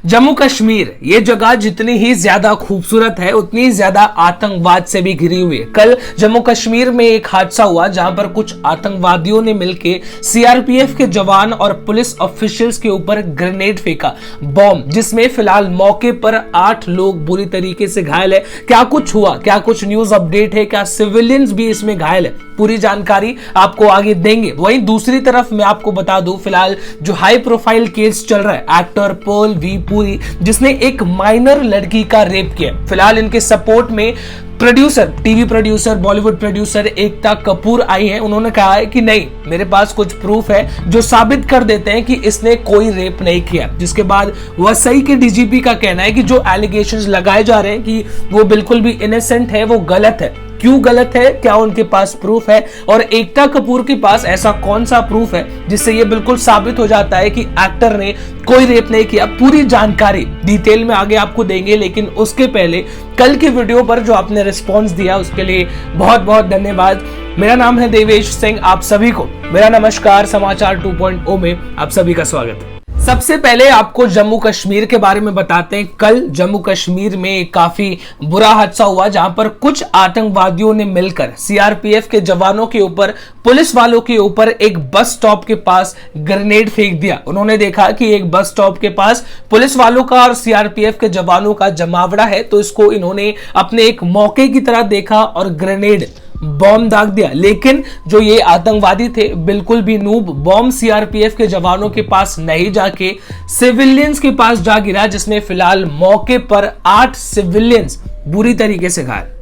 जम्मू कश्मीर ये जगह जितनी ही ज्यादा खूबसूरत है उतनी ज्यादा आतंकवाद से भी घिरी हुई है। कल जम्मू कश्मीर में एक हादसा हुआ जहां पर कुछ आतंकवादियों ने मिलकर सीआरपीएफ के जवान और पुलिस ऑफिशियल्स के ऊपर ग्रेनेड फेंका, बॉम्ब, जिसमें फिलहाल मौके पर 8 लोग बुरी तरीके से घायल है। क्या कुछ हुआ, क्या कुछ न्यूज अपडेट है, क्या सिविलियंस भी इसमें घायल है, पूरी जानकारी आपको आगे देंगे। वहीं दूसरी तरफ मैं आपको बता दूं, फिलहाल जो हाई प्रोफाइल केस चल रहा है एक्टर पर्ल वी पुरी, जिसने एक माइनर लड़की का रेप किया। फिलहाल इनके सपोर्ट में producer, TV producer, Bollywood producer Ekta Kapoor आई है। उन्होंने कहा है कि नहीं, मेरे पास कुछ प्रूफ है जो साबित कर देते हैं कि इसने कोई रेप नहीं किया। जिसके बाद वसई के डीजीपी का कहना है कि जो एलिगेशंस लगाए जा रहे हैं कि वो बिल्कुल भी इनोसेंट है, वो गलत है। क्यों गलत है, क्या उनके पास प्रूफ है, और एकता कपूर के पास ऐसा कौन सा प्रूफ है जिससे ये बिल्कुल साबित हो जाता है कि एक्टर ने कोई रेप नहीं किया। पूरी जानकारी डिटेल में आगे आपको देंगे, लेकिन उसके पहले कल की वीडियो पर जो आपने रिस्पॉन्स दिया उसके लिए बहुत बहुत धन्यवाद। मेरा नाम है देवेश सिंह, आप सभी को मेरा नमस्कार। समाचार 2.0 में आप सभी का स्वागत है। सबसे पहले आपको जम्मू कश्मीर के बारे में बताते हैं। कल जम्मू कश्मीर में काफी बुरा हादसा हुआ जहां पर कुछ आतंकवादियों ने मिलकर सीआरपीएफ के जवानों के ऊपर, पुलिस वालों के ऊपर एक बस स्टॉप के पास ग्रेनेड फेंक दिया। उन्होंने देखा कि एक बस स्टॉप के पास पुलिस वालों का और सीआरपीएफ के जवानों का जमावड़ा है, तो इसको इन्होंने अपने एक मौके की तरह देखा और ग्रेनेड बॉम्ब दाग दिया। लेकिन जो ये आतंकवादी थे बिल्कुल भी नूब, बॉम्ब सीआरपीएफ के जवानों के पास नहीं जाके सिविलियंस के पास जा गिरा, जिसमें फिलहाल मौके पर 8 सिविलियंस बुरी तरीके से घायल।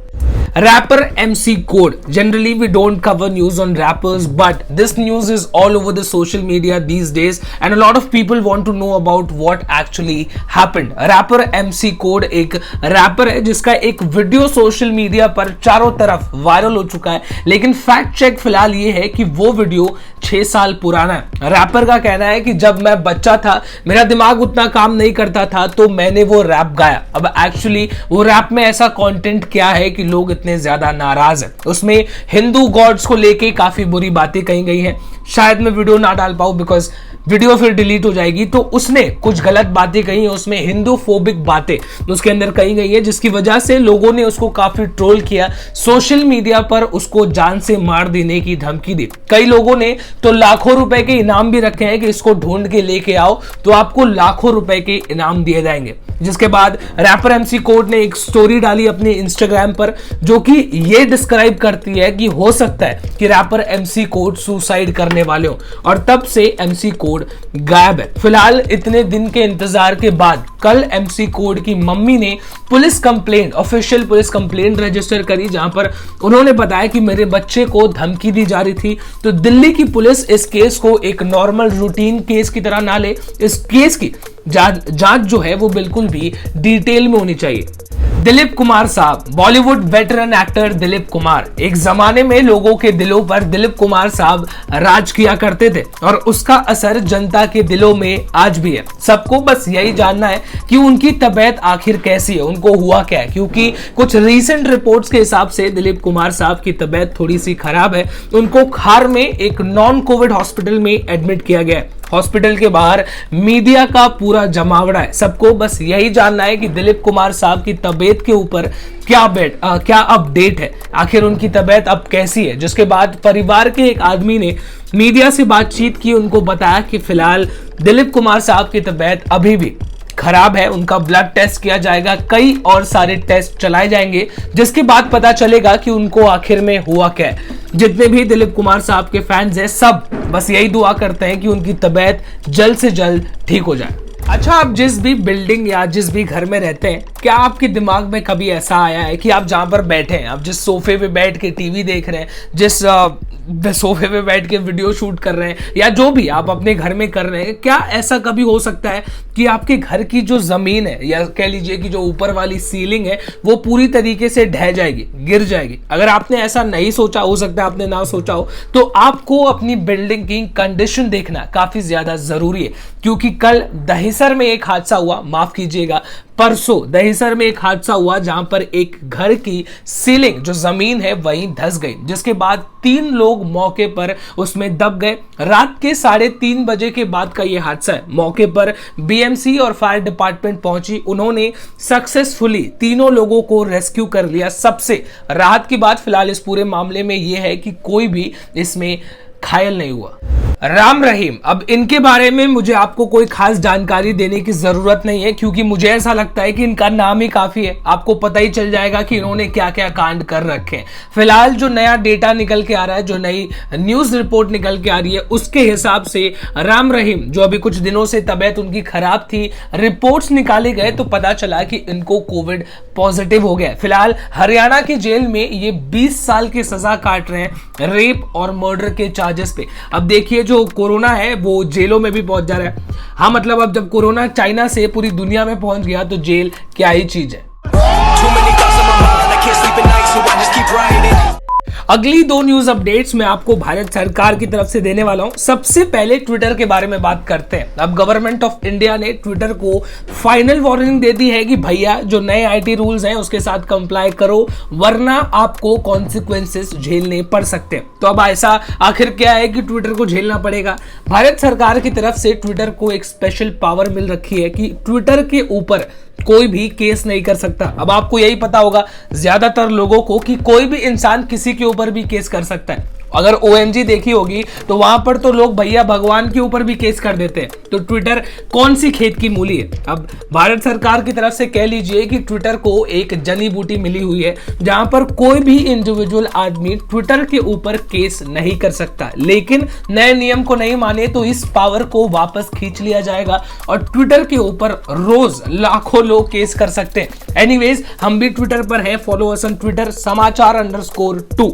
Rapper MC Code. Generally, we don't cover news on rappers, but this news is all over the social media these days, and a lot of people want to know about what actually happened. Rapper MC Code एक wrapper है जिसका एक video social media पर चारों तरफ viral हो चुका है, लेकिन फैक्ट चेक फिलहाल ये है कि वो वीडियो 6 साल पुराना है। रैपर का कहना है कि जब मैं बच्चा था, मेरा दिमाग उतना काम नहीं करता था, तो मैंने वो रैप गाया। अब एक्चुअली वो रैप में ऐसा कंटेंट क्या है कि लोग इतने ज्यादा नाराज हैं। उसमें हिंदू गॉड्स को लेके काफी बुरी बातें कही गई हैं। शायद मैं वीडियो ना डाल पाऊं बिकॉज वीडियो फिर डिलीट हो जाएगी। तो उसने कुछ गलत बातें कही हैं, उसमें हिंदू फोबिक बातें उसके अंदर कही गई है, जिसकी वजह से लोगों ने उसको काफी ट्रोल किया। सोशल मीडिया पर उसको जान से मार देने की धमकी दी। कई लोगों ने तो लाखों रुपए के इनाम भी रखे हैं कि इसको ढूंढ के लेके आओ तो आपको लाखों रुपए के इनाम दिए जाएंगे। जिसके बाद रैपर एमसी कोड ने एक स्टोरी डाली अपने इंस्टाग्राम पर, जो कि ये डिस्क्राइब करती है कि हो सकता है कि रैपर एमसी कोड सुसाइड करने वाले हो, और तब से एमसी कोड गायब है। फिलहाल इतने दिन के इंतजार के बाद कल एमसी कोड की मम्मी ने police complaint, official police complaint register करी, जहां पर उन्होंने बताया कि मेरे बच्चे को धमकी दी जा रही थी। तो दिल्ली की पुलिस इस केस को एक नॉर्मल रूटीन केस की तरह ना ले, इस केस की जांच जो है वो बिल्कुल भी डिटेल में होनी चाहिए। दिलीप कुमार साहब, बॉलीवुड वेटरन एक्टर दिलीप कुमार, एक जमाने में लोगों के दिलों पर दिलीप कुमार साहब राज किया करते थे और उसका असर जनता के दिलों में आज भी है। सबको बस यही जानना है कि उनकी तबीयत आखिर कैसी है, उनको हुआ क्या है, क्योंकि कुछ रीसेंट रिपोर्ट्स के हिसाब से दिलीप कुमार साहब की तबीयत थोड़ी सी खराब है। उनको खार में एक नॉन कोविड हॉस्पिटल में एडमिट किया गया है। हॉस्पिटल के बाहर मीडिया का पूरा जमावड़ा है। सबको बस यही जानना है कि दिलीप कुमार साहब की तबीयत के ऊपर क्या अपडेट है, आखिर उनकी तबीयत अब कैसी है। जिसके बाद परिवार के एक आदमी ने मीडिया से बातचीत की, उनको बताया कि फिलहाल दिलीप कुमार साहब की तबीयत अभी भी खराब है, उनका ब्लड टेस्ट किया जाएगा, कई और सारे टेस्ट चलाए जाएंगे, जिसके बाद पता चलेगा कि उनको आखिर में हुआ क्या है। जितने भी दिलीप कुमार साहब के फैंस हैं, सब बस यही दुआ करते हैं कि उनकी तबीयत जल्द से जल्द ठीक हो जाए। अच्छा, आप जिस भी बिल्डिंग या जिस भी घर में रहते हैं, क्या आपके दिमाग में कभी ऐसा आया है कि आप जहां पर बैठे हैं, आप जिस सोफे पे बैठ के टीवी देख रहे हैं, जिस सोफे पे बैठ के वीडियो शूट कर रहे हैं, या जो भी आप अपने घर में कर रहे हैं, क्या ऐसा कभी हो सकता है कि आपके घर की जो जमीन है, या कह लीजिए कि जो ऊपर वाली सीलिंग है, वो पूरी तरीके से ढह जाएगी, गिर जाएगी? अगर आपने ऐसा नहीं सोचा, हो सकता है आपने ना सोचा हो, तो आपको अपनी बिल्डिंग की कंडीशन देखना काफी ज्यादा जरूरी है। क्योंकि कल दहिसर में एक हादसा हुआ, माफ कीजिएगा, परसों दहिसर में एक हादसा हुआ जहां पर एक घर की सीलिंग जो जमीन है वहीं धंस गई, जिसके बाद 3 लोग मौके पर उसमें दब गए। रात के 3:30 बजे के बाद का यह हादसा है। मौके पर बीएमसी और फायर डिपार्टमेंट पहुंची, उन्होंने सक्सेसफुली तीनों लोगों को रेस्क्यू कर लिया। सबसे राहत की बात फिलहाल इस पूरे मामले में यह है कि कोई भी इसमें घायल नहीं हुआ। राम रहीम, अब इनके बारे में मुझे आपको कोई खास जानकारी देने की जरूरत नहीं है, क्योंकि मुझे ऐसा लगता है कि इनका नाम ही काफी है, आपको पता ही चल जाएगा कि इन्होंने क्या क्या कांड कर रखे हैं। फिलहाल जो नया डेटा निकल के आ रहा है, जो नई न्यूज रिपोर्ट निकल के आ रही है, उसके हिसाब से राम रहीम जो अभी कुछ दिनों से तबीयत उनकी खराब थी, रिपोर्ट्स निकाले गए तो पता चला कि इनको कोविड पॉजिटिव हो गया। फिलहाल हरियाणा की जेल में ये 20 साल की सजा काट रहे हैं रेप और मर्डर के चार्जेस पे। अब देखिए जो कोरोना है वो जेलों में भी पहुंच जा रहा है। हाँ, मतलब अब जब कोरोना चाइना से पूरी दुनिया में पहुंच गया तो जेल क्या ही चीज है। अगली 2 न्यूज अपडेट्स मैं आपको भारत सरकार की तरफ से देने वाला हूं। सबसे पहले ट्विटर के बारे में बात करते हैं। अब गवर्नमेंट ऑफ इंडिया ने ट्विटर को फाइनल वार्निंग दे दी है कि भैया जो नए आईटी रूल्स हैं उसके साथ कंप्लाई करो, वरना आपको कॉन्सिक्वेंसेस झेलने पड़ सकते हैं। तो अब ऐसा आखिर क्या है कि ट्विटर को झेलना पड़ेगा? भारत सरकार की तरफ से ट्विटर को एक स्पेशल पावर मिल रखी है कि ट्विटर के ऊपर कोई भी केस नहीं कर सकता। अब आपको यही पता होगा ज्यादातर लोगों को कि कोई भी इंसान किसी के ऊपर भी केस कर सकता है। अगर OMG देखी होगी तो वहां पर तो लोग भैया भगवान के ऊपर भी केस कर देते हैं। तो ट्विटर कौन सी खेत की मूली है? अब भारत सरकार की तरफ से कह लीजिए कि ट्विटर को एक जड़ी बूटी मिली हुई है जहां पर कोई भी इंडिविजुअल आदमी ट्विटर के ऊपर केस नहीं कर सकता। लेकिन नए नियम को नहीं माने तो इस पावर को वापस खींच लिया जाएगा और ट्विटर के ऊपर रोज लाखों लोग केस कर सकते हैं। एनीवेज, हम भी ट्विटर पर हैं, फॉलो अस ऑन ट्विटर समाचार_2।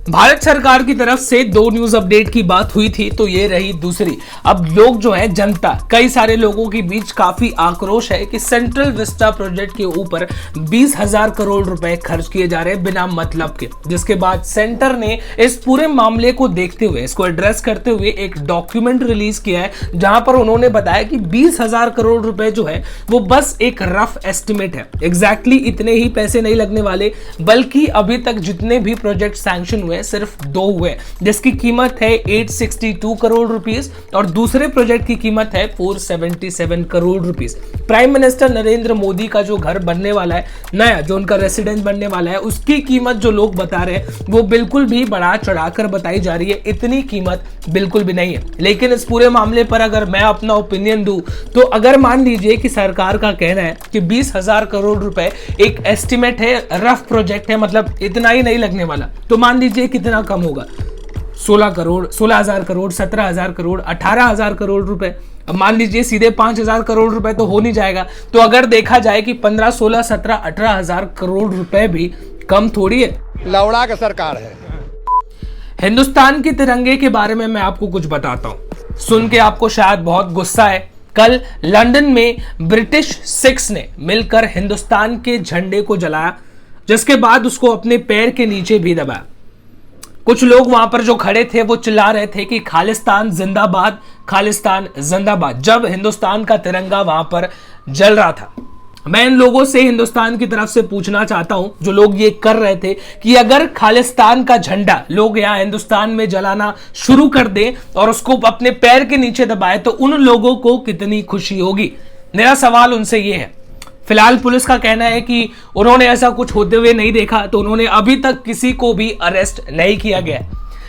भारत सरकार की तरफ से 2 न्यूज अपडेट की बात हुई थी, तो ये रही दूसरी। अब लोग जो है, जनता, कई सारे लोगों के बीच काफी आक्रोश है कि सेंट्रल विस्टा प्रोजेक्ट के ऊपर 20,000 करोड़ रुपए खर्च किए जा रहे हैं बिना मतलब के। जिसके बाद सेंटर ने इस पूरे मामले को देखते हुए, इसको एड्रेस करते हुए एक डॉक्यूमेंट रिलीज किया है, जहां पर उन्होंने बताया कि 20,000 करोड़ रुपए जो है वो बस एक रफ एस्टिमेट है। एग्जैक्टली इतने ही पैसे नहीं लगने वाले, बल्कि अभी तक जितने भी प्रोजेक्ट सैंक्शन हुए सिर्फ 2 हुए, जिसकी कीमत है 862 करोड़ रुपीस और दूसरे प्रोजेक्ट की कीमत है 477 crore rupees. Prime minister Narendra Modi का जो घर बनने वाला है, नया जो उनका रेसिडेंस बनने वाला है, उसकी कीमत जो लोग बता रहे हैं वो बिल्कुल भी बढ़ा चढ़ाकर बताई जा रही है। इतनी कीमत बिल्कुल भी नहीं है। लेकिन इस पूरे मामले पर अगर मैं अपना ओपिनियन दूं तो अगर मान लीजिए कि सरकार का कहना है कि 20,000 करोड़ रुपए एक एस्टिमेट है, रफ प्रोजेक्ट है, मतलब इतना ही नहीं लगने वाला, तो मान लीजिए कितना कम होगा? 16 करोड़, 16,000 करोड़, 17,000 करोड़, 18,000 करोड़ रुपए। अब मान लीजिए सीधे 5,000 करोड़ रुपए तो हो नहीं जाएगा। तो अगर देखा जाए कि 15, 16, 17, 18,000 करोड़ रुपए भी कम थोड़ी है। लौड़ा का सरकार है। हिंदुस्तान के तिरंगे के बारे में मैं आपको कुछ बताता हूं, सुन के आपको शायद बहुत गुस्सा है। कल लंदन में ब्रिटिश सिख्स ने मिलकर हिंदुस्तान के झंडे को जलाया, जिसके बाद उसको अपने पैर के नीचे भी दबाया। कुछ लोग वहां पर जो खड़े थे वो चिल्ला रहे थे कि खालिस्तान जिंदाबाद, खालिस्तान जिंदाबाद, जब हिंदुस्तान का तिरंगा वहां पर जल रहा था। मैं इन लोगों से हिंदुस्तान की तरफ से पूछना चाहता हूं, जो लोग ये कर रहे थे, कि अगर खालिस्तान का झंडा लोग यहां हिंदुस्तान में जलाना शुरू कर दें और उसको अपने पैर के नीचे दबाए तो उन लोगों को कितनी खुशी होगी? मेरा सवाल उनसे ये है। फिलहाल पुलिस का कहना है कि उन्होंने ऐसा कुछ होते हुए नहीं देखा, तो उन्होंने अभी तक किसी को भी अरेस्ट नहीं किया गया।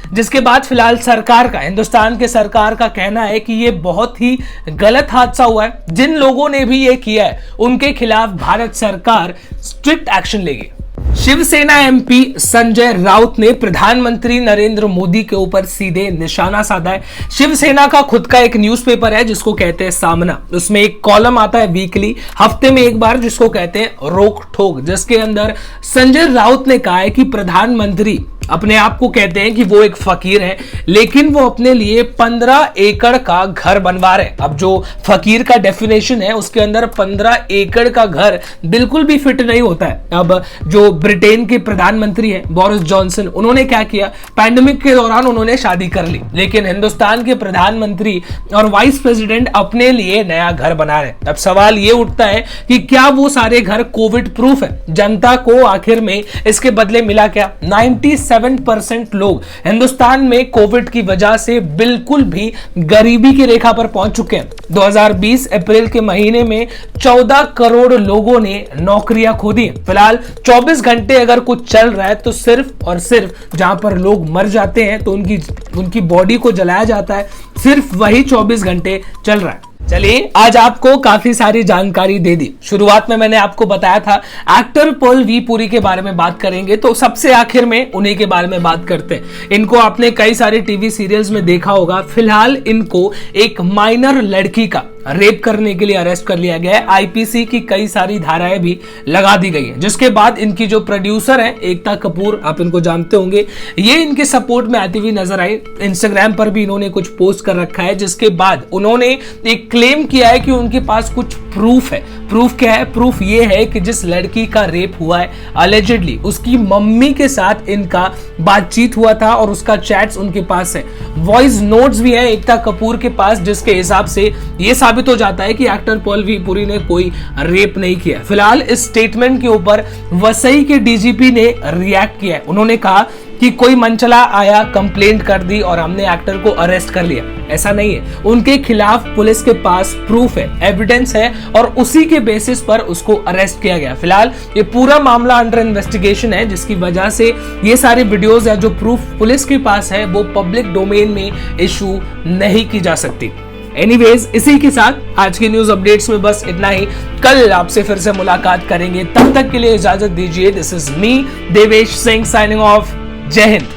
जिसके बाद फिलहाल सरकार का, हिंदुस्तान के सरकार का कहना है कि ये बहुत ही गलत हादसा हुआ है। जिन लोगों ने भी ये किया है उनके खिलाफ भारत सरकार स्ट्रिक्ट एक्शन लेगी। शिवसेना MP संजय राउत ने प्रधानमंत्री नरेंद्र मोदी के ऊपर सीधे निशाना साधा है। शिवसेना का खुद का एक न्यूज़पेपर है जिसको कहते हैं सामना। उसमें एक कॉलम आता है वीकली, हफ्ते में एक बार, जिसको कहते हैं रोक ठोक, जिसके अंदर संजय राउत ने कहा है कि प्रधानमंत्री अपने आप को कहते हैं कि वो एक फकीर है, लेकिन वो अपने लिए 15 एकड़ का घर बनवा रहे हैं। अब जो फकीर का डेफिनेशन है उसके अंदर 15 एकड़ का घर बिल्कुल भी फिट नहीं होता है। अब जो ब्रिटेन के प्रधानमंत्री हैं बोरिस जॉनसन, उन्होंने क्या किया, पैंडेमिक के दौरान उन्होंने शादी कर ली, लेकिन हिंदुस्तान के प्रधानमंत्री और वाइस प्रेसिडेंट अपने लिए नया घर बना रहे हैं। अब सवाल ये उठता है कि क्या वो सारे घर कोविड प्रूफ है? जनता को आखिर में इसके बदले मिला क्या? 97% लोग हिंदुस्तान में कोविड की वजह से बिल्कुल भी गरीबी की रेखा पर पहुंच चुके हैं। 2020 अप्रैल के महीने में 14 करोड़ लोगों ने नौकरियां खो दी। फिलहाल 24 घंटे अगर कुछ चल रहा है तो सिर्फ और सिर्फ जहां पर लोग मर जाते हैं तो उनकी बॉडी को जलाया जाता है, सिर्फ वही 24 घंटे चल रहा है। चलिए, आज आपको काफी सारी जानकारी दे दी। शुरुआत में मैंने आपको बताया था एक्टर पर्ल वी पुरी के बारे में बात करेंगे, तो सबसे आखिर में उन्हीं के बारे में बात करते हैं। इनको आपने कई सारे टीवी सीरियल्स में देखा होगा। फिलहाल इनको एक माइनर लड़की का रेप करने के लिए अरेस्ट कर लिया गया है। आईपीसी की कई सारी धाराएं भी लगा दी गई है, जिसके बाद इनकी जो प्रोड्यूसर है एकता कपूर, आप इनको जानते होंगे, ये इनके सपोर्ट में आती हुई नजर आई। इंस्टाग्राम पर भी इन्होंने कुछ पोस्ट कर रखा है, जिसके बाद उन्होंने एक क्लेम किया है कि उनके पास कुछ प्रूफ है। प्रूफ क्या है? प्रूफ ये है कि जिस लड़की का रेप हुआ है अलेजेडली, उसकी मम्मी के साथ इनका बातचीत हुआ था और उसका चैट्स उनके पास है। वॉइस नोट्स भी है एकता कपूर के पास, जिसके हिसाब से ये साबित हो जाता है कि एक्टर पर्ल वी पुरी ने कोई रेप नहीं किया। फिलहाल इस स्टेटमेंट के ऊपर वसई के डीजीपी ने रिएक्ट किया है। उन्होंने कहा कि कोई मनचला आया, कंप्लेंट कर दी और हमने एक्टर को अरेस्ट कर लिया। ऐसा नहीं है, उनके खिलाफ पुलिस के पास प्रूफ है, एविडेंस है और उसी के बेसिस पर उसको अरेस्ट किया गया। फिलहाल ये पूरा मामला अंडर इन्वेस्टिगेशन है, जिसकी वजह से ये सारे वीडियोस है जो प्रूफ पुलिस के पास है वो पब्लिक डोमेन में इशू नहीं की जा सकती। एनीवेज, इसी के साथ आज के न्यूज अपडेट्स में बस इतना ही। कल आपसे फिर से मुलाकात करेंगे, तब तक के लिए इजाजत दीजिए। This is me Devesh Singh signing off. जय हिंद।